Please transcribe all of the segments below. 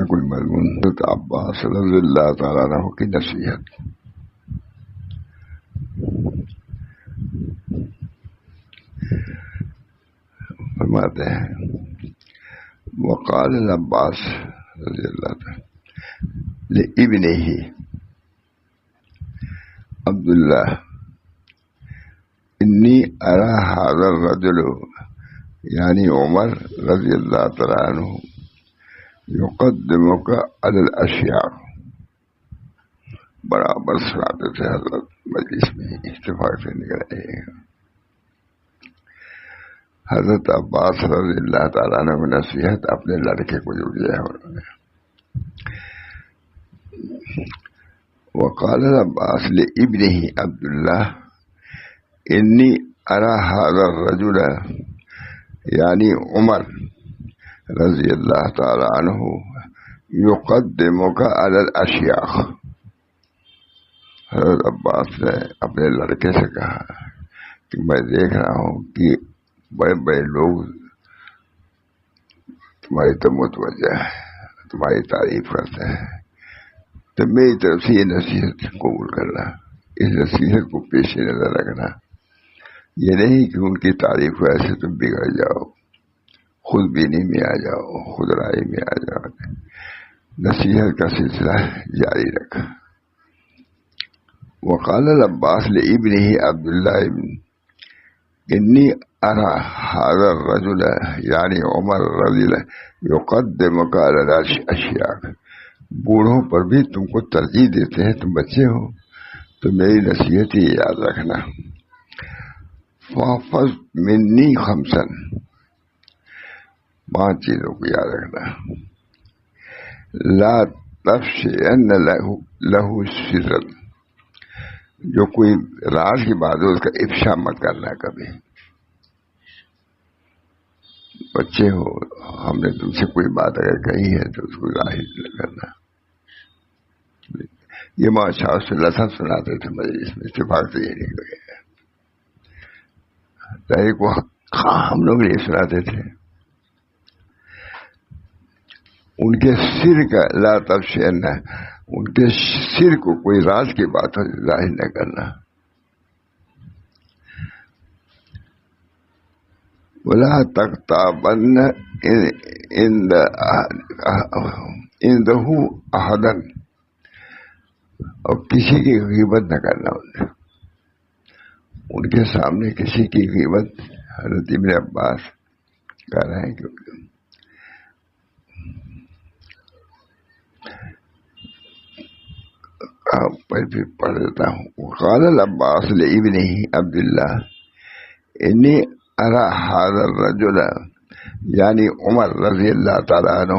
میں کوئی مضمون حضرت عباس رضی اللہ تعالیٰ عنہ کی نصیحت. فرماتے ہیں وقال العباس رضی اللہ تعالیٰ لابنہ عبداللہ انی ارى هذا الرجل یعنی عمر رضی اللہ تعالیٰ عنہ یقدمک علی الاشیاء. برابر سناتے تھے حضرت مجلس میں اتفاق سے نکل رہے. حضرت عباس رضی اللہ تعالیٰ عنہ نے نصیحت اپنے لڑکے کو جو دیا ہے انہوں نے. وقال العباس لابنہ عبداللہ انی ارى هذا الرجل یعنی عمر رضی اللہ تعالی عنہ یقدمک علی الاشیاء. حضرت عباس نے اپنے لڑکے سے کہا کہ میں دیکھ رہا ہوں کہ بڑے بڑے لوگ تمہاری تو متوجہ ہے, تمہاری تعریف کرتے ہیں, تو میری طرف سے یہ نصیحت قبول کرنا, اس نصیحت کو پیش نظر رکھنا. یہ نہیں کہ ان کی تعریف کو ایسے تم بگڑ جاؤ, خود بینی میں آ جاؤ, خود رائی میں آ جاؤ. نصیحت کا سلسلہ جاری رکھا. وقال العباس لابنہ عبداللہ انی ارى هذا الرجل یعنی عمر رضی اللہ یقدمک علی الاشیاء. بوڑھوں پر بھی تم کو ترجیح دیتے ہیں, تم بچے ہو, تو میری نصیحت ہی یاد رکھنا. فاحفظ منی خمسا, 5 چیزوں کو یاد رکھنا. لا تفشین لہ سرا, جو کوئی راز کی بات ہو اس کا افشا مت کرنا کبھی. بچے ہو, ہم نے تم سے کوئی بات اگر کہی ہے تو اس کو ظاہر نہ کرنا. یہ ماشاء اللہ سب سناتے تھے مجلس میں, اتفاق سے یہ نکل گیا. کو ہم لوگ یہ سناتے تھے. ان کے سر کا لا تفشین, ان کے سر کو کوئی راز کی بات ہو ظاہر نہ کرنا. ولا تغتابن عنده احدا, اور کسی کی غیبت نہ کرنا. ان کے سامنے کسی کی غیبت. حضرت ابن عباس کہہ رہے ہیں کہ پڑھ دیتا ہوں. وقال العباس لابنہ عبداللہ انی ارى هذا الرجل یعنی عمر رضی اللہ تعالی عنہ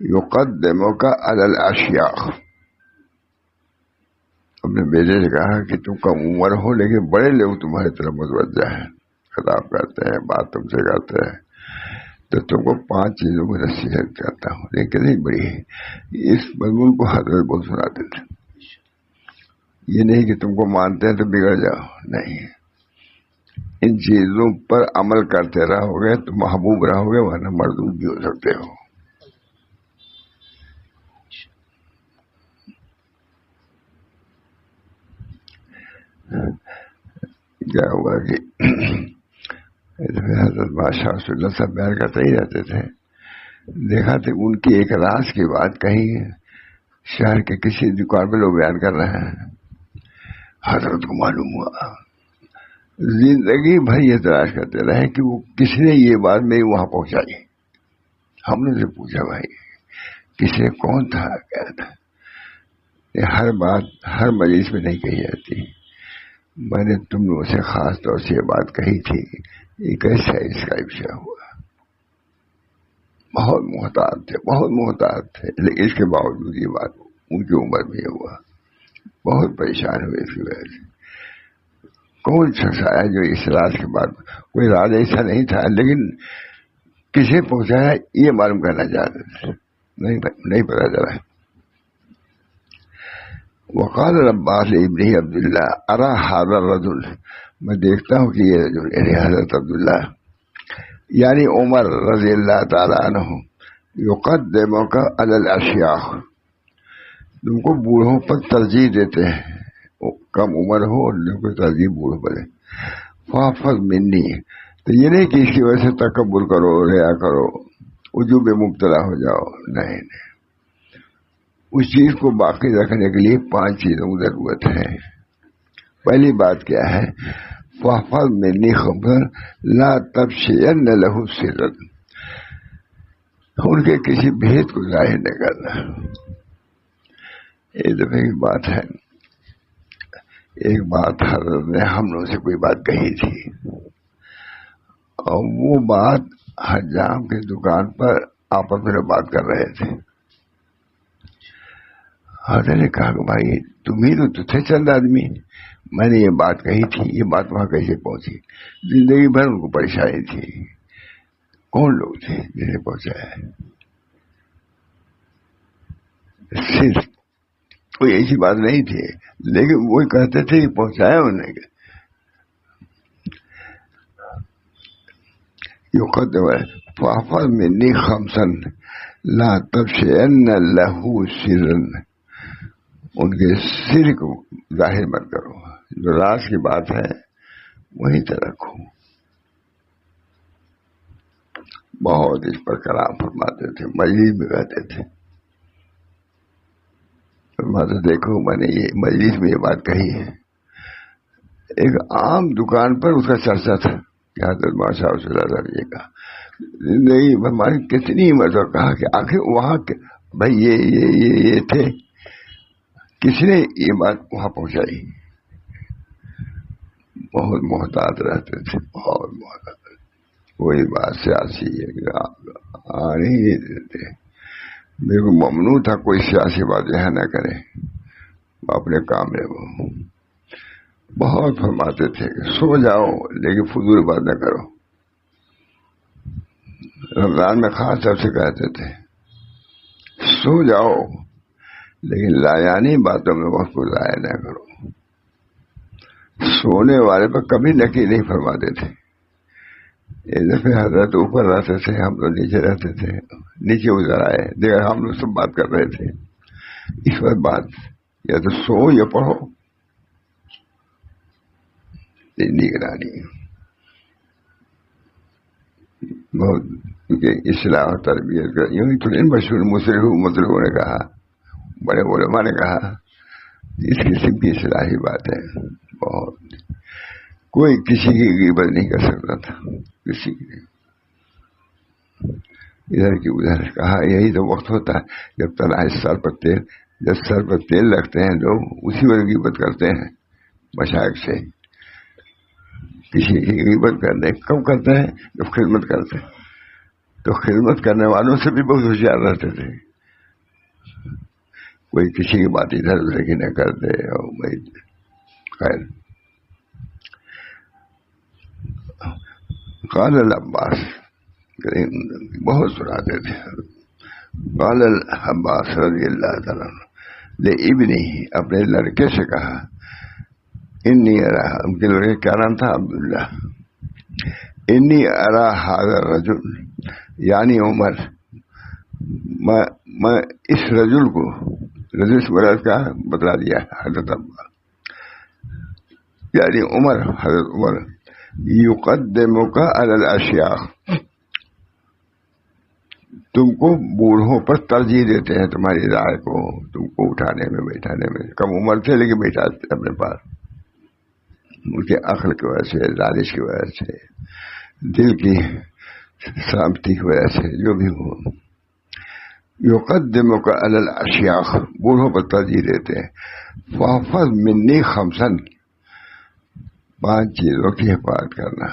یقدمک علی الاشیاء. اپنے بیٹے سے کہا کہ تم کم عمر ہو لیکن بڑے لوگ تمہاری طرف متوجہ ہیں, خطاب کرتے ہیں, بات تم سے کرتے ہیں, تو تم کو 5 چیزوں کو نصیحت کرتا ہوں. لیکن نہیں بڑی ہے. اس مضمون کو حضرت بہت سناتے تھے. یہ نہیں کہ تم کو مانتے ہیں تو بگڑ جاؤ, نہیں. ان چیزوں پر عمل کرتے رہو گے تو محبوب رہو گے, ورنہ مردود بھی ہو سکتے ہو. کیا ہوا کہ حضرت بادشاہ رسول اللہ صاحب بیان کرتے ہی رہتے تھے. دیکھا تو ان کی ایک راز کی بات کہی ہے, شہر کے کسی دکان پہ لوگ بیان کر رہے ہیں. حضرت کو معلوم ہوا, زندگی بھر یہ تلاش کرتے رہے کہ وہ کس نے یہ بات میری وہاں پہنچائی. ہم نے سے پوچھا بھائی کسے کون تھا, کیا تھا. ہر بات ہر مجلس میں نہیں کہی جاتی. میں نے تم لوگوں سے خاص طور سے یہ بات کہی تھی, یہ کیسا اس کا افشا ہوا. بہت محتاط تھے, بہت محتاط تھے, لیکن اس کے باوجود یہ بات ان کی عمر میں یہ ہوا. بہت پریشان ہوئے اس کی وجہ سے. کون شخص آیا جو اس راز کے بعد, کوئی راز ایسا نہیں تھا لیکن کسے پہنچایا یہ معلوم کرنا چاہتے تھے, نہیں پتا چلا. وقال العباس لابنہ عبداللہ ارى هذا الرجل, میں دیکھتا ہوں کہ یہ رجل یعنی حضرت عبداللہ یعنی عمر رضی اللہ تعالی عنہ یقدمک علی الاشیاخ، تم کو بوڑھوں پر ترجیح دیتے ہیں، کم عمر ہو اور کوئی ترجیح بوڑھوں پر ہے. فاحفظ منی، تو یہ نہیں کہ اس کی وجہ سے تکبر کرو، ریا کرو، عجوب میں مبتلا ہو جاؤ، نہیں نہیں. اس چیز کو باقی رکھنے کے لیے 5 چیزوں کی ضرورت ہے. پہلی بات کیا ہے؟ فاحفظ منی خبر لا تبشین لہ سرا، ان کے کسی بھید کو ظاہر نہیں کرنا. ایک دفعہ کی بات ہے، ایک بات حضرت نے ہم لوگوں سے کوئی بات کہی تھی، اور وہ بات حجام کی دکان پر آپس میں بات کر رہے تھے. حضرت نے کہا کہ بھائی تم ہی تو تھے چند آدمی، میں نے یہ بات کہی تھی، یہ بات وہاں کیسے پہنچی؟ زندگی بھر ان کو پریشانی تھی. کون لوگ تھے جنہیں پہنچایا؟ صرف کوئی ایسی بات نہیں تھی، لیکن وہ کہتے تھے کہ پہنچایا انہیں. یقدم فاحفظ منی خمسا لا تبشین لہ سرا، ان کے سر کو ظاہر مت کرو، جو راز کی بات ہے وہیں تک رکھو. بہت اس پر کلام فرماتے تھے، مجلس میں کہتے تھے. فرماتے دیکھو میں نے یہ مجلس میں یہ بات کہی ہے. ایک عام دکان پر اس کا چرچا تھا کہ حضرت ماشاء اللہ یہ کہا. زندگی ہماری کتنی مرتبہ کہا کہ آخر وہاں بھائی یہ تھے، کس نے یہ بات وہاں پہنچائی؟ بہت محتاط رہتے تھے، بہت محتاط. کوئی بات سیاسی ہے آنے ہی نہیں دیتے. میرے کو ممنوع تھا کوئی سیاسی بات یہاں نہ کرے، اپنے کام میں وہ بہت فرماتے تھے کہ سو جاؤ لیکن فضول بات نہ کرو. رمضان میں خاص طور سے کہتے تھے سو جاؤ لیکن لایانی باتوں میں وقت کو ضائع نہ کرو. سونے والے پر کبھی نکی نہیں فرماتے تھے. ایک دفعہ حضرت اوپر رہتے تھے، ہم لوگ نیچے رہتے تھے. نیچے ادھر آئے، دیکھا ہم لوگ سب بات کر رہے تھے. اس وقت بات یا تو سو یا پڑھو، نگرانی بہت. کیونکہ اصلاح اور تربیت کا یوں ہی تھوڑی مشہور مصرفوں نے کہا، بڑے علماء نے کہا، اس قسم کی اصلاحی بات ہے. بہت کوئی کسی کی غیبت نہیں کر سکتا تھا، کسی کی. ادھر کی ادھر کہا یہی تو وقت ہوتا ہے جب تنہائی سر پر تیل رکھتے ہیں لوگ، اسی وقت غیبت کرتے ہیں مشائخ سے. کسی کی غیبت کرنے کب کرتے ہیں؟ جب خدمت کرتے ہیں. تو خدمت کرنے والوں سے بھی بہت ہوشیار رہتے تھے، کوئی کسی کی بات ادھر ادھر کی نہ کرتے. اور خیر قال العباس، بہت سناتے تھے. قال العباس رضی اللہ تعالیٰ لابنہ، اپنے لڑکے سے کہا، انی ارا، ان کے لڑکے کیا نام تھا؟ عبداللہ. انی ارا ھذا الرجل، یعنی عمر، میں اس رجل کو، رجل سے مراد کا بتلا دیا حضرت عباس، یعنی عمر، حضرت عمر، یقدمک علی الاشیاخ، تم کو بوڑھوں پر ترجیح دیتے ہیں، تمہاری رائے کو، تم کو اٹھانے میں بیٹھانے میں. کم عمر تھے لیکن بیٹھاتے اپنے پاس، ان کے عقل کی وجہ سے، دانش کی وجہ سے، دل کی سلامتی کی وجہ سے، جو بھی ہو. یقدمک علی الاشیاخ، بوڑھوں پر ترجیح دیتے ہیں. فاحفظ منی خمسا، 5 چیزوں کی حفاظت کرنا.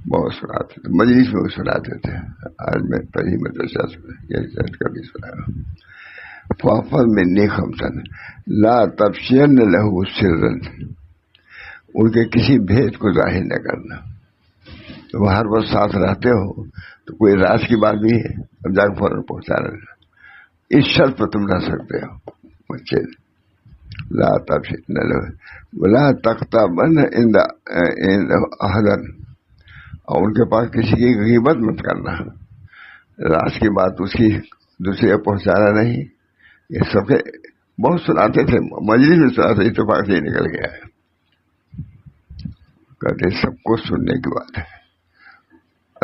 بہت سناتے تھے، مجلس میں سناتے تھے. آج میں پہلی مدرسہ کبھی سنا. فاحفظ منی خمسا لا تبشین لہ سرا، ان کے کسی بھید کو ظاہر نہ کرنا. تم ہر وقت ساتھ رہتے ہو تو کوئی راز کی بات بھی ہے، اب جا کے فوراً پہنچا رہے. اس شرط پر تم رہ سکتے ہو. بچے لا تبشین لہ ولا تقتبن عند احدا، اور ان کے پاس کسی کی غیبت مت کرنا، راز کی بات اس کی دوسرے کو پہنچانا نہیں. یہ سب کے بہت سناتے تھے، مجلس میں سناتے، اتفاق سے نکل گیا ہے. کہتے سب کو سننے کی بات ہے،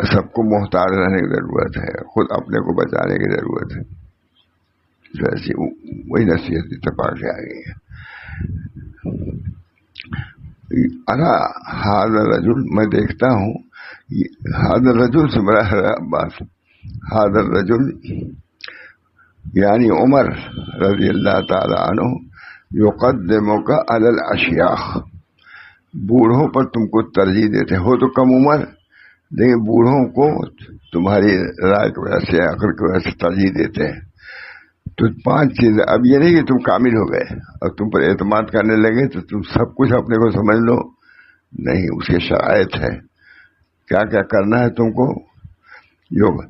سب کو محتاط رہنے کی ضرورت ہے، خود اپنے کو بچانے کی ضرورت ہے. ویسے وہی نصیحت اتفاق سے آ گئی ہے. ارا ہذا الرجل، میں دیکھتا ہوں، ہذا الرجل سے بڑا ہے عباس، ہذا الرجل یعنی عمر رضی اللہ تعالی عنہ، یقدمک علی الاشیاخ، بوڑھوں پر تم کو ترجیح دیتے ہو تو کم عمر، لیکن بوڑھوں کو تمہاری رائے کی وجہ سے، عقل کی وجہ سے ترجیح دیتے ہیں. تو 5 چیزیں. اب یہ نہیں کہ تم کامل ہو گئے اور تم پر اعتماد کرنے لگے تو تم سب کچھ اپنے کو سمجھ لو، نہیں، اس کے شرائط ہے، کیا کیا کرنا ہے تم کو. یوگ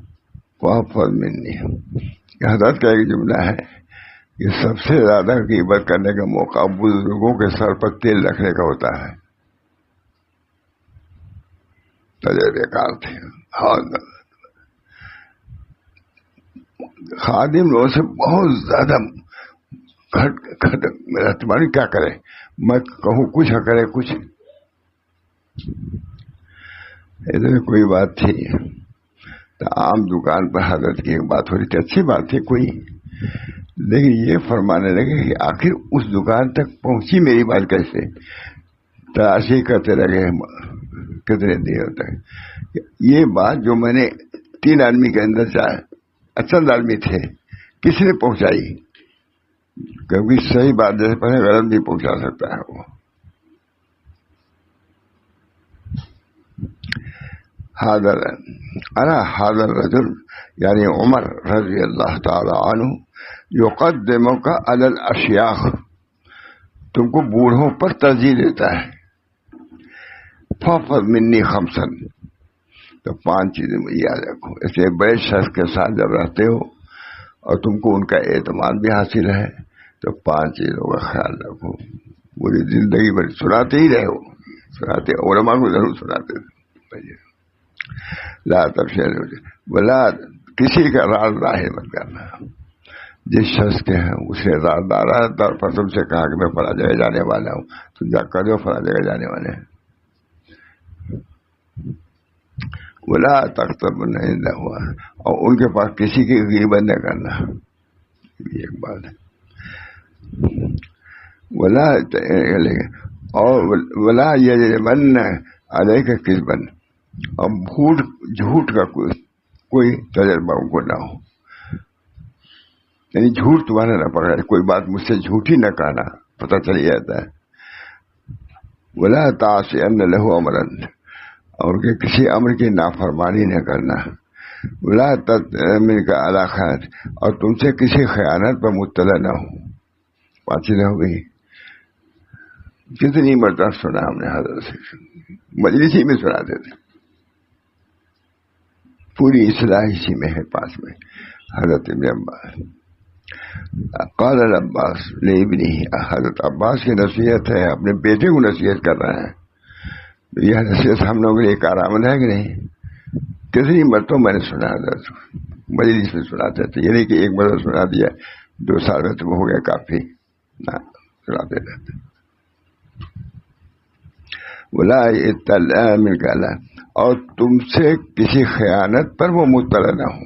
فاحفظ منی، حضرت کا ایک جملہ ہے کہ سب سے زیادہ غیبت کرنے کا موقع بزرگوں کے سر پر تیل رکھنے کا ہوتا ہے. تجربے کار تھے. خادم لوگوں سے بہت زیادہ گھٹ میرا تمہاری کیا کرے، میں کہوں کچھ کرے کچھ. ادھر کوئی بات تھی تو عام دکان پر حضرت کی ایک بات ہو رہی تھی، اچھی بات تھی کوئی، لیکن یہ فرمانے لگے کہ آخر اس دکان تک پہنچی میری بات کیسے. تلاشی کرتے رہے کتنے دیر تک. یہ بات جو میں نے 3 آدمی کے اندر چند آدمی تھے، کسی نے پہنچائی، کیونکہ صحیح بات جیسے پہلے غلط بھی پہنچا سکتا ہے وہ. هذا الرجل یعنی عمر رضی اللہ تعالی عنہ، یقدمک علی الاشیاخ، تم کو بوڑھوں پر ترجیح دیتا ہے. فاحفظ منی خمسا، تو 5 چیزیں مجھے یاد رکھو. ایسے بڑے شخص کے ساتھ جب رہتے ہو اور تم کو ان کا اعتماد بھی حاصل ہے تو 5 چیزوں کا خیال رکھو. پوری زندگی بھر سناتے ہی رہے ہو، سناتے، علماء کو ضرور سناتے تھے. لا تفشل ولا، کسی کا راز ظاہر مت کرنا. جس شخص کے ہیں اسے رازدار طور پر تم سے کہا کہ میں فلاں جگہ جانے والا ہوں، تم جا کر دو فلاں جگہ جانے والے ہیں. ولا تغتب نہیں ہوا، اور ان کے پاس کسی کی غیبت نہ کرنا، یہ ایک بات ہے. ولا، اور ولا یجرمن علیک کذبا، اور جھوٹ کا کوئی تجربہ ان کو نہ ہو، یعنی جھوٹ تمہارا نہ پکڑے، کوئی بات مجھ سے جھوٹی نہ کہنا، پتہ چل جاتا ہے. ولا تعصین له امرا، اور کہ کسی امر کی نافرمانی نہ کرنا. ولا تأمن کا علی خیانت، اور تم سے کسی خیانت پر مطلع نہ ہو. 5 چیزیں ہو گئی. کتنی مرتبہ سنا ہم نے حضرت سے، مجلس ہی میں سناتے تھے، پوری اصلاح اسی میں ہے پاس میں. حضرت ابن عباس قال العباس لابنہ، حضرت عباس کی نصیحت ہے، اپنے بیٹے کو نصیحت کر رہے ہیں. یہ نصیحت ہم لوگوں کے لیے کارآمد ہے کہ نہیں؟ کتنی مرتبہ میں نے سنا، حضرت مجلس میں سناتے تھے. یہ نہیں کہ ایک مرتبہ سنا دیا 2 سال میں تو ہو گیا کافی، نہ، سناتے رہتے. ولا اطلاع من قال، اور تم سے کسی خیانت پر وہ مطلع نہ ہو.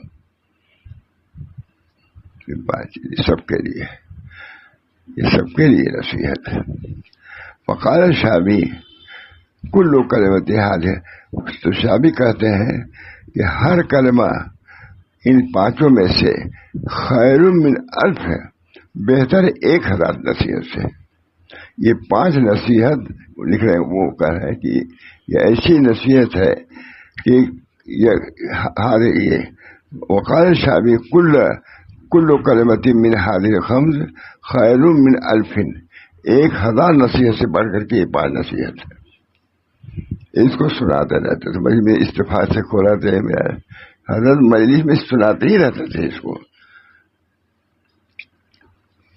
یہ بات سب کے لیے، یہ سب کے لیے نصیحت ہے. فقال شابی کل کلمۃ حاضر، تو شابی کہتے ہیں کہ ہر کلمہ ان 5 میں سے خیر من الف ہے، بہتر 1000 نصیحت سے. یہ 5 نصیحت لکھ رہے ہیں، وہ کہہ رہے ہیں کہ یہ ایسی نصیحت ہے کہ یہ وقال شابی کل کلمۃ من حاضر خمس خیر من الف، 1000 نصیحت سے بڑھ کر کے یہ 5 نصیحت ہے. اس کو سناتے رہتے تھے، مجھے میں استفاد سے کھولا تھے، میرا حضرت مجلس میں سناتے ہی رہتے تھے. اس کو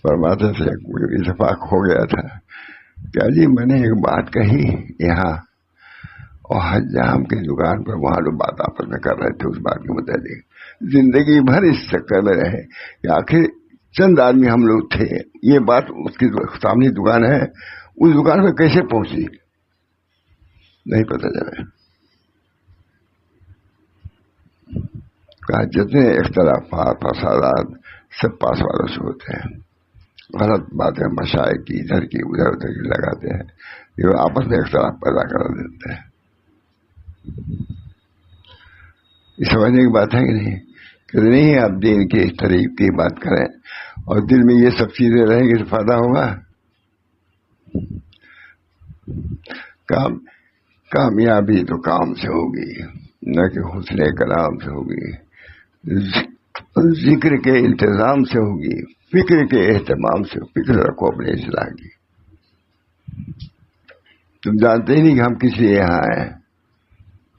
فرماتے تھے، اتفاق ہو گیا تھا کہ جی میں نے ایک بات کہی یہاں، اور حجام کی دکان پر وہاں لوگ بات آپس میں کر رہے تھے اس بات کے متعلق. زندگی بھر اس چکر میں رہے کہ آخر چند آدمی ہم لوگ تھے. یہ بات اس کی سامنے دکان ہے, اس دکان پہ کیسے پہنچی نہیں پتہ چلا. کہا جتنے اختلافات فسادات سب پاس والوں سے ہوتے ہیں. غلط باتیں مشائخ کی ادھر کی ادھر کی لگاتے ہیں, یہ آپس میں اختلاف پیدا کر دیتے ہیں. یہ سمجھنے کی بات ہے کہ نہیں, کہ نہیں آپ دین کے اس طریقے کی بات کریں اور دل میں یہ سب چیزیں رہیں گی تو فائدہ ہوگا. کامیابی تو کام سے ہوگی نہ کہ حسن کلام سے ہوگی, ذکر کے التزام سے ہوگی, فکر کے اہتمام سے. فکر رکھو اپنے اصلاح کی. تم جانتے ہی نہیں کہ ہم کس لیے یہاں آئے,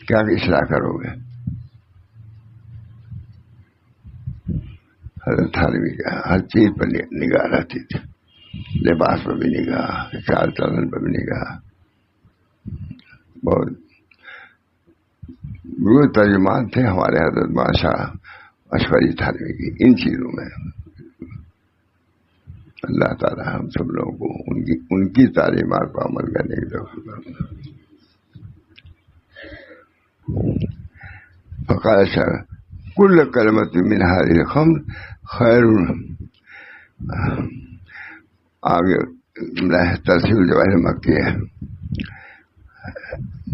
کیا اصلاح کرو گے. حضرت تھانوی کا ہر چیز پر نگاہ رہتی تھی, لباس پر بھی نگاہ, چال چلن پر بھی نگاہ. بہت ترجمان تھے ہمارے حضرت بادشاہ اشفری تھانوی کی ان چیزوں میں. اللہ تعالی ہم سب لوگوں کو ان کی تعلیمات پر عمل کرنے کی توفیق عطا. فقال شاہ کل کلمۃ من هذه الخمس خیر. آگے تفسیر جواہر مکی ہے.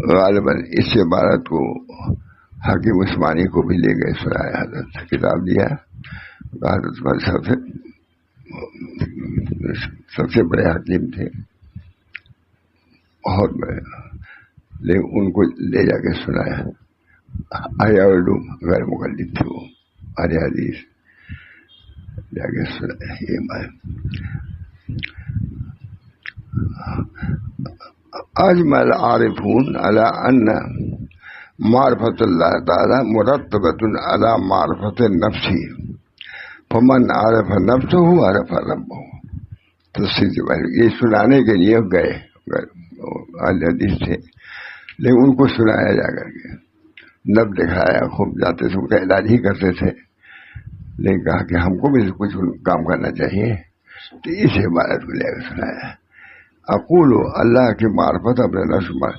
غالباً اس عبارت کو حکیم عثمانی کو بھی لے گئے سنایا. حضرت کتاب دیا, حضرت سب سے بڑے حکیم تھے, بہت بڑے, لیکن ان کو لے جا کے سنایا. اردو غیر مقلد تھے وہ, ارے حدیث جا کے سنایا. یہ اجمع العارفون على ان معرفت اللہ تعالی مرتبۃ على معرفت النفس فمن عرف نفسه عرف ربه. یہ سنانے کے لیے گئے حدیث تھے, لیکن ان کو سنایا جا کر کے نب دکھایا. خوب جاتے تھے, ان کا علاج ہی کرتے تھے, لیکن کہا کہ ہم کو بھی کچھ کام کرنا چاہیے, تو اس عبارت کو لے کر سنایا. اقول اللہ کی معرفت اپنے نفس میں.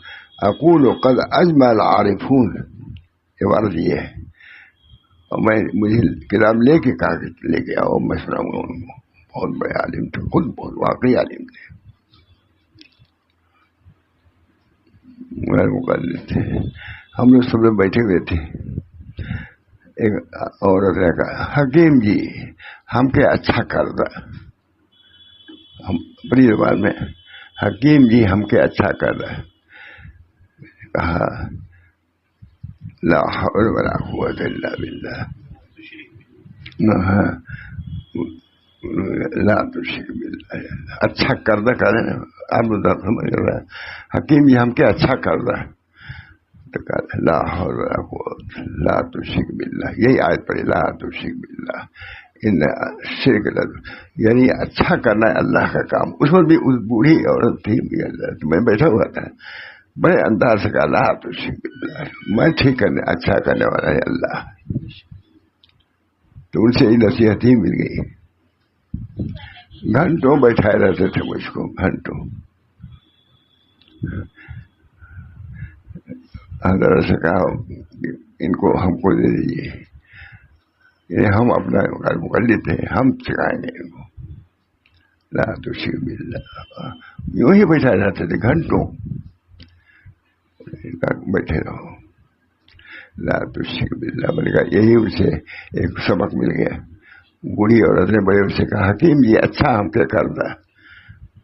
اقول قد اجمع العارفون, عبارت یہ ہے. اور میں مجھے کتاب لے کے کہا کہ لے کے آؤ, میں سناؤں گا ان کو. بہت بڑے عالم تھے, خود بہت واقعی عالم تھے, غیر مقلد تھے. ہم لوگ سب لوگ بیٹھے ہوئے تھے. ایک عورت نے کہا حکیم جی ہم کے اچھا کر دا. ہم اپنی زبان میں حکیم جی ہم کے اچھا کر رہا ہے. کہا لا حول ولا قوت الا باللہ, لا تشرک باللہ. اچھا کر دا کرے نا, آپ سمجھ رہا ہے حکیم جی ہم کے اچھا کر رہا ہے. تو کہا لا حول ولا قوت لا تشرک باللہ. یہی آیت پڑھی لا تشرک باللہ ان شرک لذ, یعنی اچھا کرنا ہے اللہ کا کام. اس وقت بھی اس بوڑھی عورت تھی, میں بیٹھا ہوا تھا, بڑے انداز سے کہا لا تشرک باللہ, میں ٹھیک کرنے اچھا کرنے والا ہے اللہ. تو ان سے یہ نصیحت ہی مل گئی. گھنٹوں بیٹھائے رہتے تھے مجھ کو, گھنٹوں. حضرت سے کہا ان کو ہم کو دے دیجیے, ہم اپنا مقلد تھے, ہم سکھائیں گے ان کو. لا تشرک باللہ. یوں ہی بیٹھا جاتے تھے گھنٹوں, بیٹھے رہو. لا تشرک باللہ میں نے کہا یہی اسے ایک سبق مل گیا. بوڑھی عورت نے بڑے اسے کہا حکیم یہ اچھا ہم کیا کرتا ہے,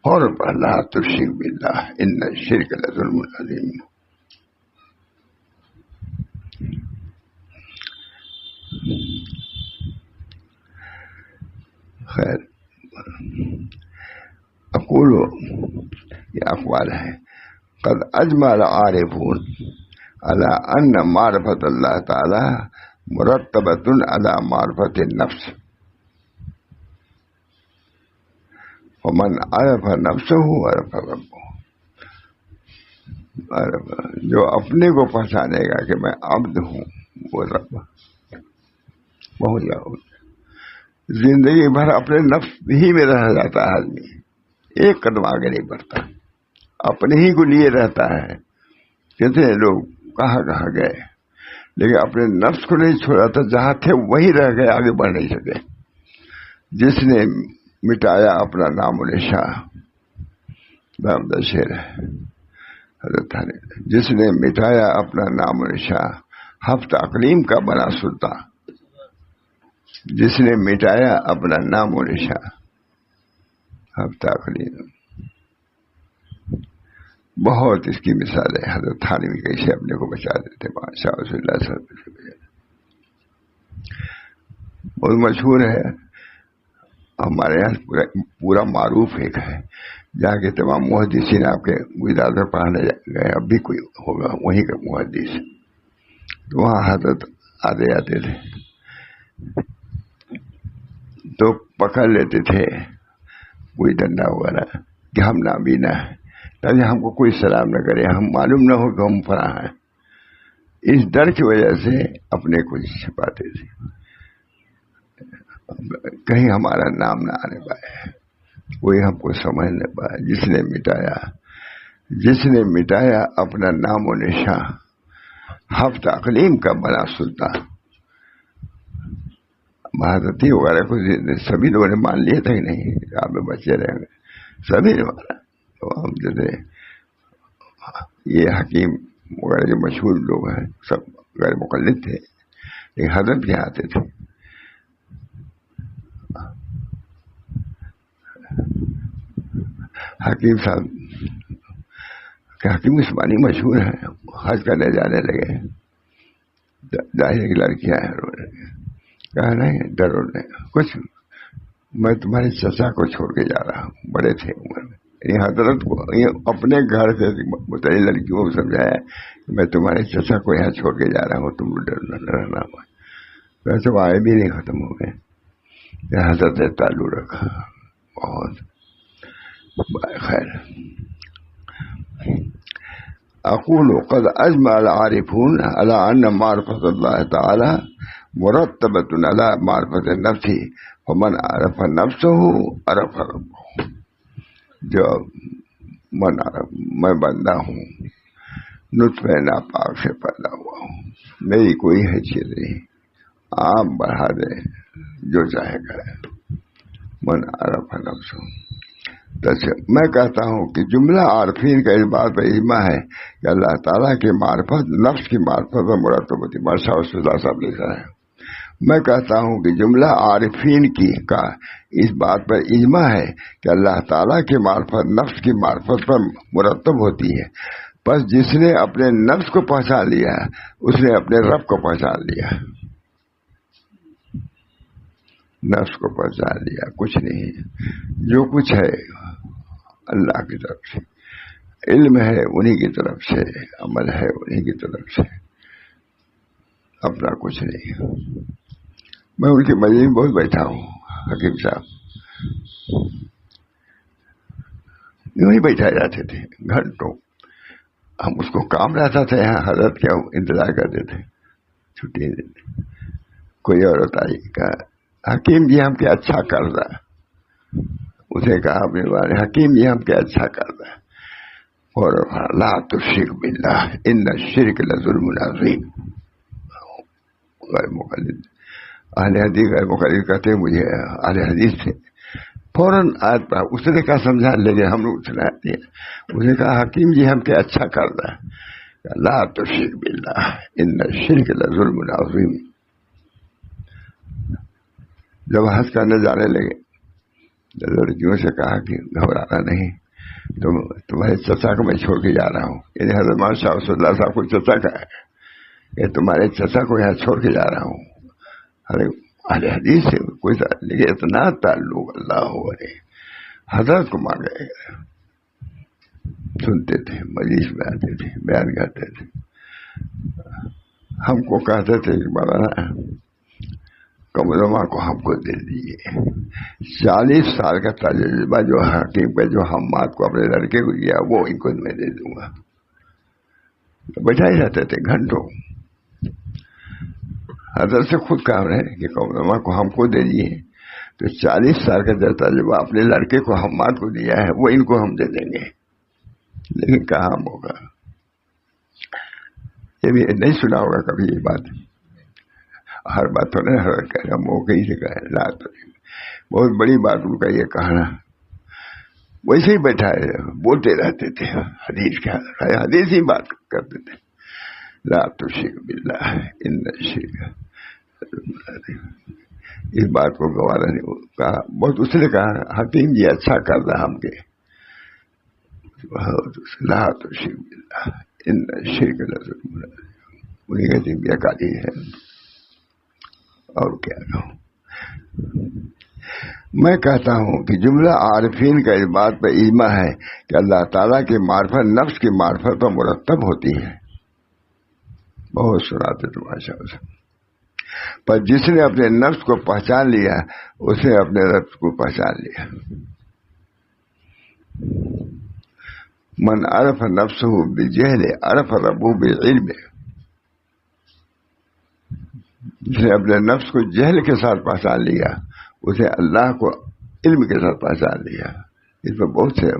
اور لا تشرک باللہ ان الشرک لظلم عظیم. خیر اقول یہ اقوال ہے. قد اجمع العارفون على ان معرفت اللہ تعالی مرتبۃ على معرفت النفس ومن عرف نفسه عرف ربه. جو اپنے کو پہچانے گا کہ میں عبد ہوں وہ رب بہت جاؤ. زندگی بھر اپنے نفس ہی میں رہ جاتا ہے آدمی, ایک قدم آگے نہیں بڑھتا, اپنے ہی کو لیے رہتا ہے. کتنے لوگ کہاں کہاں گئے لیکن اپنے نفس کو نہیں چھوڑا تھا, جہاں تھے وہی رہ گئے, آگے بڑھ نہیں سکے. جس نے مٹایا اپنا نام و نشان, نام دا شعر ہے حضرت نے, جس نے مٹایا اپنا نام و نشان ہفتہ اقلیم کا بنا سلطان. جس نے مٹایا اپنا نام و نشان ہفتہ اقلیم, بہت اس کی مثال ہے. حضرت تھانوی کیسے اپنے کو بچا دیتے, شاہ رسول اللہ صلی اللہ علیہ وسلم بہت مشہور ہے. ہمارے یہاں پورا معروف ایک ہے, جہاں کے تمام محدثین آپ کے گجرات میں پڑھانے گئے, اب بھی کوئی ہوگا وہیں کا محدث, تو وہاں حضرت آتے جاتے تھے تو پکڑ لیتے تھے کوئی ڈنڈا وغیرہ کہ ہم نابینا ہے, تاکہ ہم کو کوئی سلام نہ کرے, ہم معلوم نہ ہو کہ ہم فلاں ہیں. اس ڈر کی وجہ سے اپنے کو چھپاتے تھے, کہیں ہمارا نام نہ آنے پائے, کوئی ہم کو سمجھ نہ پائے. جس نے مٹایا اپنا نام و نشان ہفتہ اقلیم کا بنا سلطان. مہارتی وغیرہ کو سبھی لوگوں نے مان لیا تھا کہ نہیں, آپ میں بچے رہیں گے, سبھی نے مانا. تو ہم جیسے یہ حکیم وغیرہ جو مشہور لوگ ہیں سب غیر مقلد تھے, لیکن حضرت کے آتے تھے. حکیم صاحب کہ حکیم عثمانی مشہور ہیں, حج کرنے جانے لگے, ظاہر کی لڑکیاں ہیں, کہا نہیں ڈرو نہیں کچھ, میں تمہارے چچا کو چھوڑ کے جا رہا ہوں, بڑے تھے عمر میں. حضرت کو اپنے گھر سے متعلق لڑکیوں کو سمجھایا کہ میں تمہارے چچا کو یہاں چھوڑ کے جا رہا ہوں, تم ڈرنا رہنا. ویسے آئے بھی نہیں ختم ہو گئے, حضرت نے تعلق رکھا. بہت خیر. اقول قد اجمع العارفون على ان معرفة الله تعالى مرتبة على معرفة نفسه, فمن عرف نفسه عرف ربه. جو من عرف, میں بندہ ہوں, نطفہ ناپاک سے پیدا ہوا ہوں, میری کوئی حیثیت نہیں, آپ بڑھا دیں جو چاہے کرے. من عرف نفسه. میں کہتا ہوں کہ جملہ عارفین کا اس بات پر اجماع ہے کہ اللہ تعالیٰ کی معرفت نفس کی معرفت پر مرتب ہوتی ہے. شاہ رسول اللہ صاحب لکھا ہے. میں کہتا ہوں کہ جملہ عارفین کا اس بات پر اجماع ہے کہ اللہ تعالیٰ کی معرفت نفس کی معرفت پر مرتب ہوتی ہے. بس جس نے اپنے نفس کو پہچان لیا اس نے اپنے رب کو پہچان لیا. نفس کو پہچان لیا, کچھ نہیں, جو کچھ ہے اللہ کی طرف سے, علم ہے انہی کی طرف سے, عمل ہے انہی کی طرف سے, اپنا کچھ نہیں. میں ان کی مجلس میں بہت بیٹھا ہوں, حکیم صاحب یوں ہی بیٹھا جاتے تھے گھنٹوں. ہم اس کو کام رہتا تھا یہاں, حضرت کیا انتظار کرتے تھے, چھٹی دیتے. کوئی عورت آئی, کہا حکیم جی ہم کیا اچھا کر رہا. اسے کہا اپنے بارے, حکیم جی ہم کیا اچھا کر رہا ہے, اور لا تشرک باللہ ان الشرک لظلم عظیم. غیر مقلد اہل حدیث, غیر مقلد کہتے ہیں مجھے اہل حدیث تھے, فوراً آیت پڑھا. اس نے کہا سمجھا لے ہم لوگ سنا دیا. اس نے کہا حکیم جی ہم کیا اچھا کر رہا ہے, لا تشرک باللہ ان الشرک لظلم عظیم. جب حج کرنے جانے لگے لڑکیوں سے کہا کہ گھبرانا نہیں, تمہارے چچا کو میں چھوڑ کے جا رہا ہوں. یعنی حضرت مولانا شاہ رسول اللہ صاحب کو چچا کا ہے کہ تمہارے چچا کو یہاں چھوڑ کے جا رہا ہوں. ارے اہل حدیث سے کوئی لیکن اتنا تعلق اللہ ہو رہے, حضرت کو مان گئے, سنتے تھے, مجلس میں آتے تھے, بیان کرتے تھے. ہم کو کہتے تھے کہ مولانا کمرما کو ہم کو دے دیجیے. 40 سال کا تجربہ جو حکیم کا جو ہم مات کو اپنے لڑکے کو دیا وہ ان کو میں دے دوں گا. بجائے جاتے تھے گھنٹوں. حضرت سے خود کہا ہے کہ قوم کو ہم کو دے دیے تو 40 سال کا جو تجربہ اپنے لڑکے کو حماد کو دیا ہے وہ ان کو ہم دے دیں گے. لیکن کہاں ہوگا. یہ بھی نہیں سنا ہوگا کبھی یہ بات. ہر بات تو نہیں ہر کہہ رہا موقع ہی سے کہا لا تو بہت بڑی بات ان کا یہ کہنا. ویسے ہی بیٹھا ہے بولتے رہتے تھے حدیث کا حدیث ہی بات کرتے تھے. لا تشرک باللہ ان الشرک. اس بات کو گوارا نہیں کہا بہت. اس نے کہا حکیم جی اچھا کر رہا ہم کے. لا تشرک باللہ ان الشرک لظلم عظیم. انہیں کا جی بیکاری ہے. اور کیا کہوں. میں کہتا ہوں کہ جملہ عارفین کا اس بات پر اجماع ہے کہ اللہ تعالیٰ کی معرفت نفس کی معرفت پر مرتب ہوتی ہے. بہت سناتے تو ماشاء اللہ. پر جس نے اپنے نفس کو پہچان لیا اس نے اپنے رب کو پہچان لیا. من عرف نفسہ بالجہل عرف ربہ بالعلم. جس نے اپنے نفس کو جہل کے ساتھ پہچان لیا اسے اللہ کو علم کے ساتھ پہچان لیا. اس میں بہت سے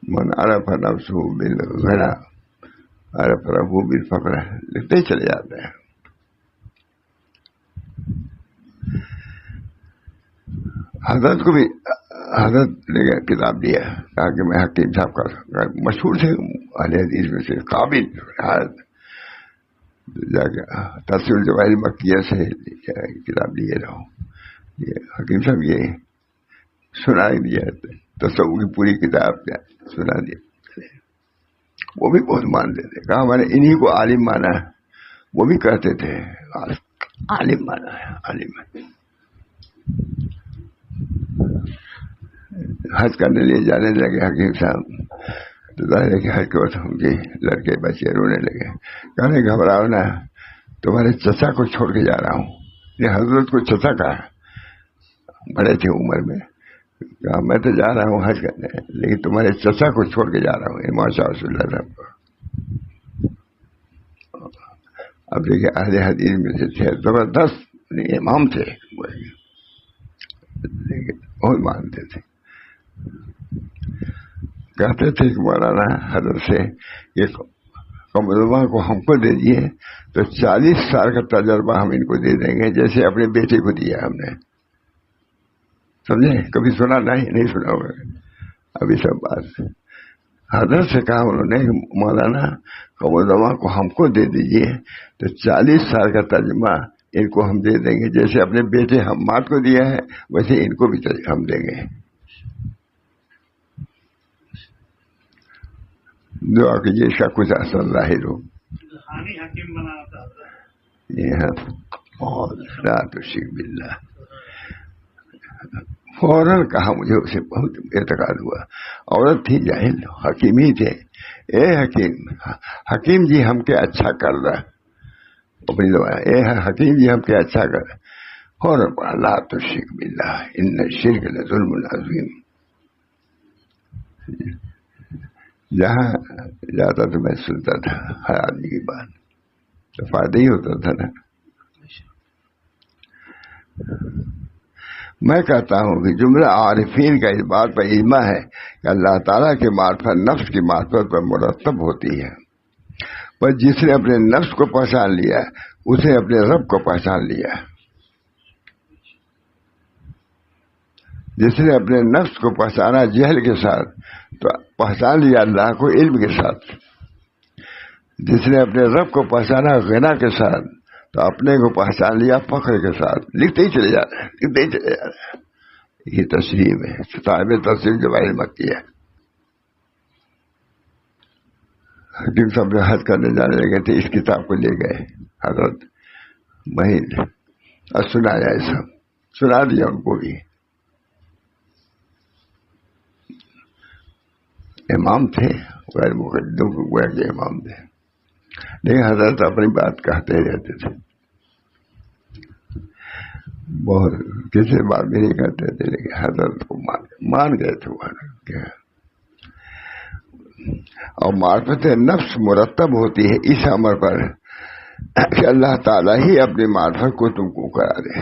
من عرف نفسہ بالغنى عرف ربہ بالفقر لکھتے ہی چلے جاتے ہیں. حضرت کو بھی حضرت نے کتاب دیا کہا کہ میں حکیم صاحب کا مشہور تھے اہل حدیث میں سے قابل. جا کے تفسیر الجواہر مکیہ سے کتاب لیے رہو. یہ حکیم صاحب یہ سنا ہی دیا تصوف کی پوری کتاب سنا دیا. وہ بھی بہت مانتے تھے. کہا میں نے انہی کو عالم مانا ہے. وہ بھی کہتے تھے عالم مانا ہے عالم. حج کرنے لیے جانے لگے حکیم صاحب تو ظاہر ہے کہ حج کے وقت ان کے لڑکے بچے رونے لگے. کہنے گھبراؤ نا تمہارے چچا کو چھوڑ کے جا رہا ہوں. یہ حضرت کو چچا کہا. بڑے تھے عمر میں. کہا میں تو جا رہا ہوں حج کرنے لیکن تمہارے چچا کو چھوڑ کے جا رہا ہوں امام شاہ رسول اللہ صاحب کو. اب دیکھیے اہل حدیث میں سے تھے زبردست امام تھے لیکن بہت مانتے تھے. کہتے تھے کہ مولانا حضرت سے یہ کمرما کو ہم کو دے دیے تو 40 سال کا تجربہ ہم ان کو دے دیں گے جیسے اپنے بیٹے کو دیا ہم نے. سمجھے. کبھی سنا نہیں سنا ہوگا ابھی سب بات. حضرت سے کہا انہوں نے مولانا کمرما کو ہم کو دے دیجیے تو 40 سال کا ترجمہ ان کو ہم دے دیں گے جیسے اپنے بیٹے حماد کو دیا ہے ویسے ان کو بھی ہم دیں گے. دعا کیجیے اس کا کچھ اثر ظاہر ہو. لا تشرک باللہ. فوراً کہا مجھے اسے بہت اعتقاد ہوا. عورت تھی جاہل حکیم ہی تھے. اے حکیم جی ہم کے اچھا کر رہا اپنی دعا. اے حکیم جی ہم کے اچھا کر. فوراً پڑھا لا تشرک باللہ ان الشرک لظلم عظیم. جہاں جاتا تو میں سنتا تھا ہر آدمی کی بات تو فائدہ ہی ہوتا تھا نا. میں کہتا ہوں کہ جملہ عارفین کا اس بات پر اجماع ہے کہ اللہ تعالیٰ کی معرفت نفس کی معرفت پر مرتب ہوتی ہے. پر جس نے اپنے نفس کو پہچان لیا اسے اپنے رب کو پہچان لیا. جس نے اپنے نفس کو پہچانا جہل کے ساتھ تو پہچان لیا اللہ کو علم کے ساتھ. جس نے اپنے رب کو پہچانا غنا کے ساتھ تو اپنے کو پہچان لیا فخر کے ساتھ. لکھتے ہی چلے جا رہے ہیں لکھتے ہی چلے جا رہے ہیں. یہ تشریح ہے صاحب تفسیر جواہر مکیہ ہے. حکیم صاحب نے حج کرنے جانے لگے تھے اس کتاب کو لے گئے حضرت وہیں اور سنایا یہ سب سنا دیا ان کو بھی. امام تھے غیر مقدم کو گویا کہ امام تھے لیکن حضرت اپنی بات کہتے رہتے تھے. بہت کسی بات بھی نہیں کرتے تھے لیکن حضرت کو مان گئے تھے وہ. اور معرفت نفس مرتب ہوتی ہے اس عمر پر کہ اللہ تعالیٰ ہی اپنی معرفت کو تم کو کرا دے.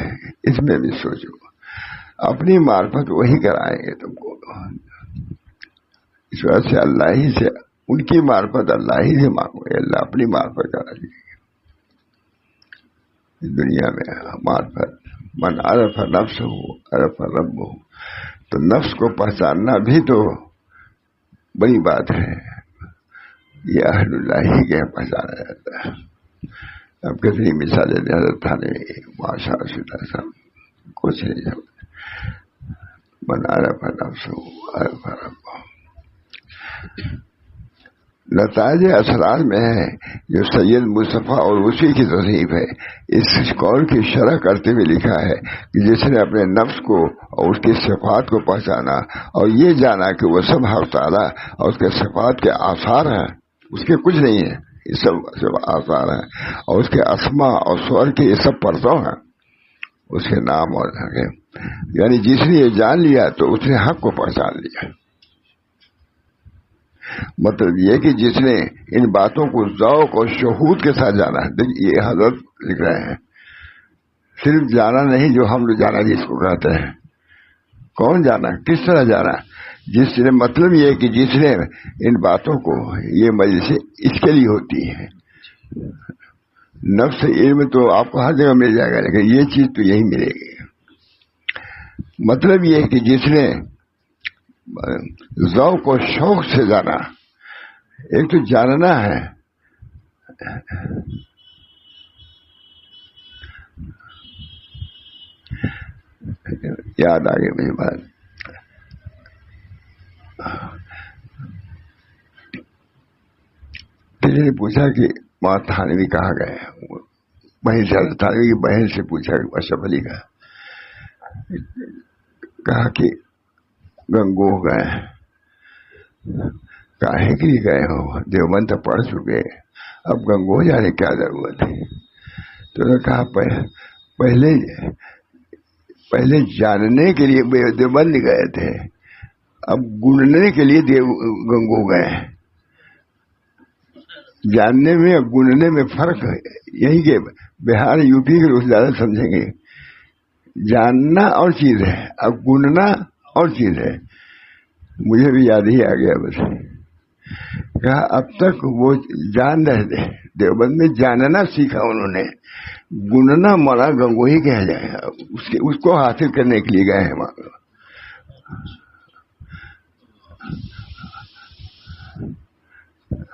اس میں بھی سوچو، اپنی معرفت وہی کرائیں گے تم کو. اس وجہ سے اللہ ہی سے، ان کی معرفت اللہ ہی سے مانگو گے، اللہ اپنی معرفت کرا دے گی. دنیا میں معرفت، من عرف نفس ہو عرف رب ہو، تو نفس کو پہچاننا بھی تو بڑی بات ہے. یہ اہل اللہ ہی کے پہچانا جاتا ہے. اب کتنی مثالیں دے حضرت تھانے ماشاء اللہ صاحب کچھ نہیں جب من عرف نفس ہو عرف رب ہو. نتائج اسرار میں ہے جو سید مصطفیٰ اور اسی کی تصنیف ہے. اس قول کی شرح کرتے ہوئے لکھا ہے کہ جس نے اپنے نفس کو اور اس کی صفات کو پہچانا اور یہ جانا کہ وہ سب حق تعالیٰ اور اس کے صفات کے آثار ہیں، اس کے کچھ نہیں ہے، یہ سب آثار ہیں، اور اس کے اسما اور سور کے یہ سب پرتوں ہیں، اس کے نام اور یعنی جس نے یہ جان لیا تو اس نے حق کو پہچان لیا. مطلب یہ کہ جس نے ان باتوں کو ذوق اور شہود کے ساتھ جانا ہے. دیکھیے یہ حضرت لکھ رہے ہیں، صرف جانا نہیں جو ہم لوگ جانا جس کو کہتے ہیں. کون جانا، کس طرح جانا؟ جس نے، مطلب یہ کہ جس نے ان باتوں کو، یہ مجلس اس کے لیے ہوتی ہے. نفس علم تو آپ کو ہر جگہ مل جائے گا، لیکن یہ چیز تو یہی ملے گی. مطلب یہ کہ جس نے ذوق و شوق سے جانا، ایک تو جاننا ہے، یاد آ گئی میری بات. کسی نے پوچھا کہ ماں تھانوی کہاں گئے، بہن سے، تھانوی کی بہن سے پوچھا اشرف علی کا، کہا کہ گنگو گئے. کاہے کے لیے گئے ہو، دیوبند تو پڑھ چکے، اب گنگو جانے کیا ضرورت ہے؟ تو انہوں نے کہا پہلے جاننے کے لیے دیوبند گئے تھے، اب گننے کے لیے گنگو گئے. جاننے میں اور گننے میں فرق ہے. یہی کہ بہار یو پی کے لوگ زیادہ سمجھیں گے. جاننا اور چیز ہے، اب گننا اور چیز ہے. مجھے بھی یاد ہی آ گیا بس. کہا اب تک وہ جان رہے تھے، دیوبند میں جاننا سیکھا انہوں نے، گننا مانا گنگوئی کہہ جائے، اس کو حاصل کرنے کے لیے گئے ہیں وہاں.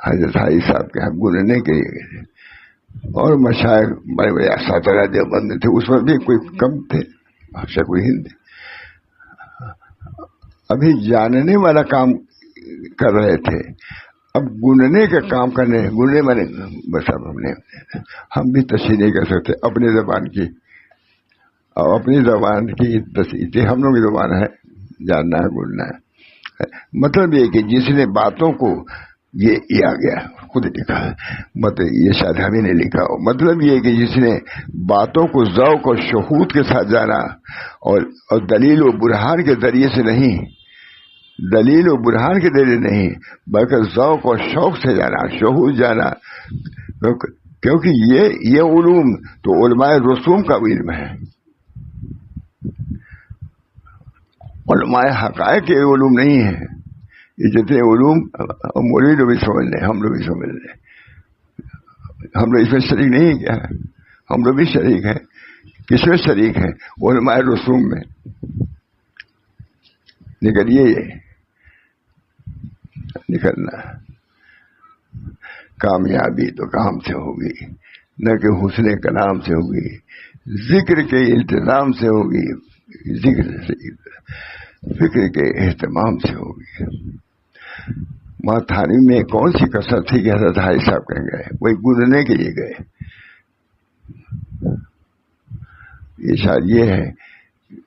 حضرت حاجی صاحب کے یہاں گننے کے لیے گئے، اور مشائخ بڑے بڑے اساتذہ دیوبند تھے، اس وقت بھی کوئی کم تھے، کوئی ہند. ابھی جاننے والا کام کر رہے تھے، اب گننے کا کام کرنے. گننے والے بس اب ہم بھی تشریح نہیں کر سکتے اپنی زبان کی، اور اپنی زبان کی تشریح ہم لوگ کی زبان ہے، جاننا ہے، گننا ہے. مطلب یہ کہ جس نے باتوں کو، یہ آ گیا خود لکھا ہے، مطلب یہ شاید ہمیں نہیں لکھا ہو. مطلب یہ کہ جس نے باتوں کو ذوق اور شہود کے ساتھ جانا، اور دلیل و برہان کے ذریعے سے نہیں، دلیل و برہان کے ذریعے نہیں، بلکہ ذوق اور شوق سے جانا، شہود جانا. کیونکہ یہ علوم تو علماء رسوم کا علم ہے، علماء حقائق کے علوم نہیں ہے. یہ جتنے علوم مولوی لوگ بھی سمجھ لیں، ہم لوگ بھی سمجھ لیں، ہم لوگ اس میں شریک نہیں ہے کیا؟ ہم لوگ بھی شریک ہیں. کس میں شریک ہیں؟ علماء رسوم میں. نکلیے، یہ نکلنا. کامیابی تو کام سے ہوگی، نہ کہ حسن کلام سے ہوگی، ذکر کے التزام سے ہوگی، ذکر سے، فکر کے اہتمام سے ہوگی. وہاں تھانی میں کون سی کثرت تھی کہ حضرت حاجی صاحب کہیں گئے، وہی گننے کے لیے گئے. یہ شاید یہ ہے،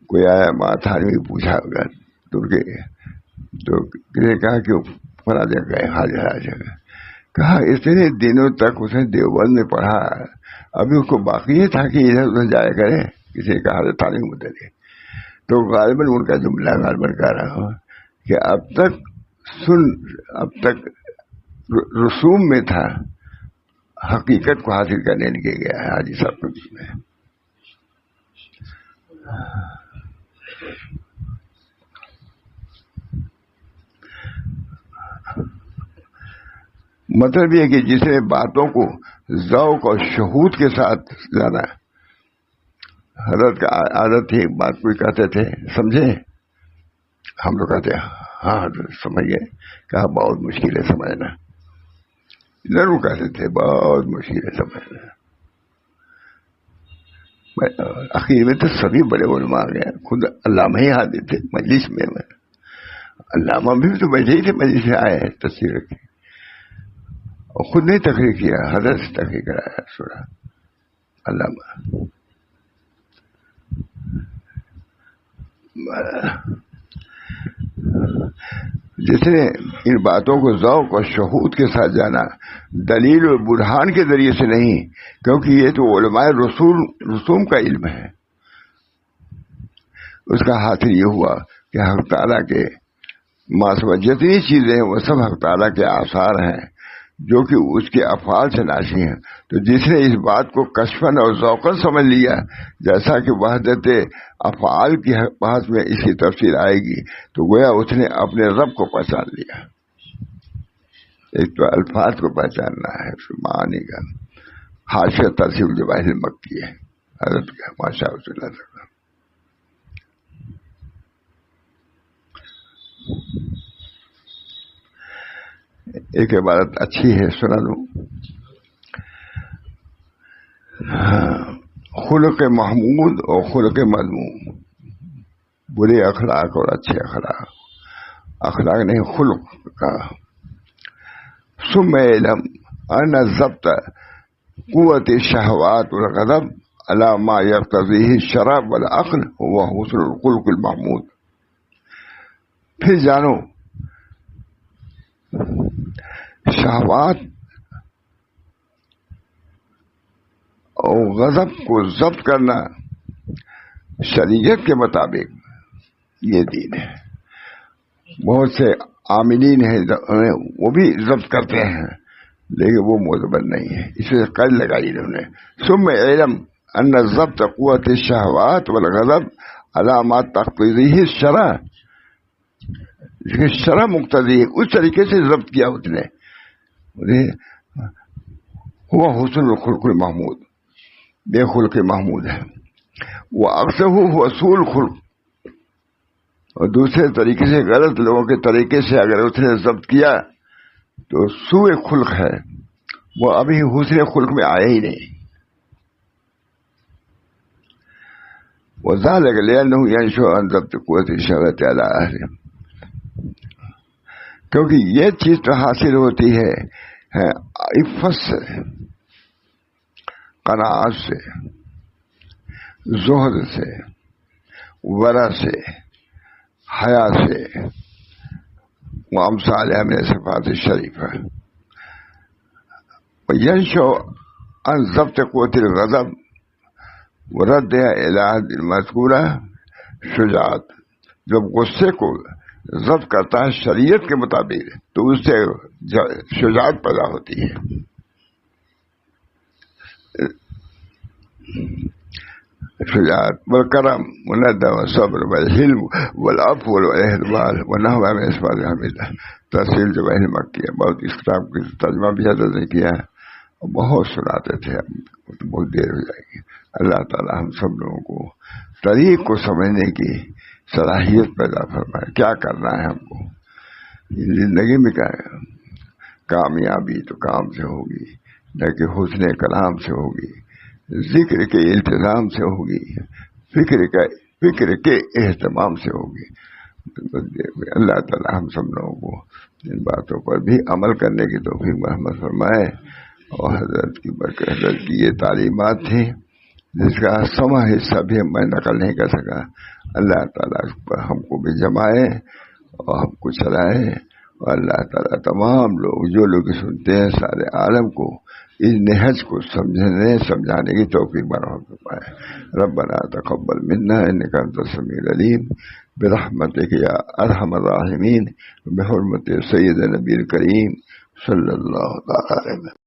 کوئی آیا ماں تھانی میں پوچھا ہوگا تو کسی نے کہا کہ فلاں جگہ گئے، حاضر جگہ. کہا اتنے دنوں تک اس نے دیوبند میں پڑھا، ابھی اس کو باقی یہ تھا کہ ادھر ادھر جایا کرے. کسی نے کہا حضرت تھانی میں متعلق، تو غالباً ان کا جملہ غالباً کہہ رہا ہوں کہ اب تک رسوم میں تھا، حقیقت کو حاصل کرنے کے گیا ہے حاجی صاحب کے بیچ میں. مطلب یہ کہ جس نے باتوں کو ذوق اور شہود کے ساتھ جانا. حضرت کا عادت تھی، بات کوئی کہتے تھے سمجھے، ہم لوگ کہتے ہیں ہاں حضرت سمجھ گئے، کہا بہت مشکل ہے سمجھنا. ضرور کہتے تھے بہت مشکل ہے سمجھنا. اخیر میں تو سبھی بڑے علماء آ گئے، خود علامہ ہی حاضر تھے مجلس میں. علامہ بھی تو بیٹھے ہی تھے مجلس سے، آئے تصویر رکھی اور خود نے تقریر کیا، حضرت سے تقریر کرایا سنا علامہ. جس نے ان باتوں کو ذوق اور شہود کے ساتھ جانا، دلیل اور برہان کے ذریعے سے نہیں، کیونکہ یہ تو علماء رسوم کا علم ہے. اس کا حاصل یہ ہوا کہ حق تعالیٰ کے ماسوا جتنی چیزیں ہیں وہ سب حق تعالیٰ کے آثار ہیں جو کہ اس کے افعال سے ناشی ہیں. تو جس نے اس بات کو کشفاً اور ذوقاً سمجھ لیا، جیسا کہ وحدت افعال کی بحث میں اس کی تفصیل آئے گی، تو گویا اس نے اپنے رب کو پہچان لیا. ایک تو الفاظ کو پہچاننا ہے، اس معانی کا. حاشیہ ترسیب جواہر مکی ہے حضرت کا، ماشاء اللہ. ایک عبارت اچھی ہے، سنا لوں. خلق محمود اور خلق مذموم، برے اخلاق اور اچھے اخلاق. اخلاق نہیں، خلق کا. ثم علم ان ضبط قوت الشہوات والغضب علی ما یقتضیہ الشرع والعقل هو حسن الخلق المحمود. پھر جانو شہوات اور غضب کو ضبط کرنا شریعت کے مطابق یہ دین ہے. بہت سے عاملین ہیں وہ بھی ضبط کرتے ہیں لیکن وہ معتبر نہیں ہے، اس سے قید لگائی انہوں نے. ثم علم ان ضبط قوت الشہوات والغضب علی ما تقتضیہ الشرع، شرع مقتضی ہے اس طریقے سے ضبط کیا اس نے. ہوا حسن الخلق المحمود، بے خلق محمود ہے. وہ اکثر ہو اصول خلق، اور دوسرے طریقے سے غلط لوگوں کے طریقے سے اگر اس نے ضبط کیا تو سوء خلق ہے، وہ ابھی حسن خلق میں آیا ہی نہیں. وذلك لأنه ينشأ عن ضبط قوة الشهوة على أهله، کیونکہ یہ چیز تو حاصل ہوتی ہے عفت سے، قناعت سے، زہد سے، ورع سے، حیا سے، وامثالها من صفات الشریفہ. وینشأ عن ضبط قوة الغضب ورد الى المذکورہ شجاعت. جب غصے کو ضبط کرتا ہے شریعت کے مطابق تو اس سے شجاعت پیدا ہوتی ہے. شجاعت والکرم والندم والصبر والحلم والعفو والاحتمال ونحو من صفات حمیدہ. تفصیل جواہر مکی ہے، بہت اس کتاب کی ترجمہ بھی حضرت نے کیا ہے اور بہت سناتے تھے، بہت دیر ہو جائے گی. اللہ تعالی ہم سب لوگوں کو طریق کو سمجھنے کی صلاحیت پیدا فرمائے. کیا کرنا ہے ہم کو زندگی میں؟ کیا ہے کامیابی تو کام سے ہوگی، لیکن حسن کلام سے ہوگی، ذکر کے التزام سے ہوگی، فکر کے اہتمام سے ہوگی. اللہ تعالی ہم سب لوگوں کو ان باتوں پر بھی عمل کرنے کی توفیق مرحمت فرمائے. اور حضرت کی برکت، حضرت کی یہ تعلیمات تھیں جس کا سما حصہ بھی میں نقل نہیں کر سکا. اللہ تعالیٰ اس پر ہم کو بھی جمائے اور ہم کو چلائے. اور اللہ تعالیٰ تمام لوگ جو لوگ سنتے ہیں سارے عالم کو اس نہج کو سمجھانے کی توفیق مرحمت فرمائے. ربنا تقبل منا انک انت السمیع العلیم برحمتک یا ارحم الراحمین بحرمت سید نبی الکریم صلی اللہ تعالی علیہ وسلم.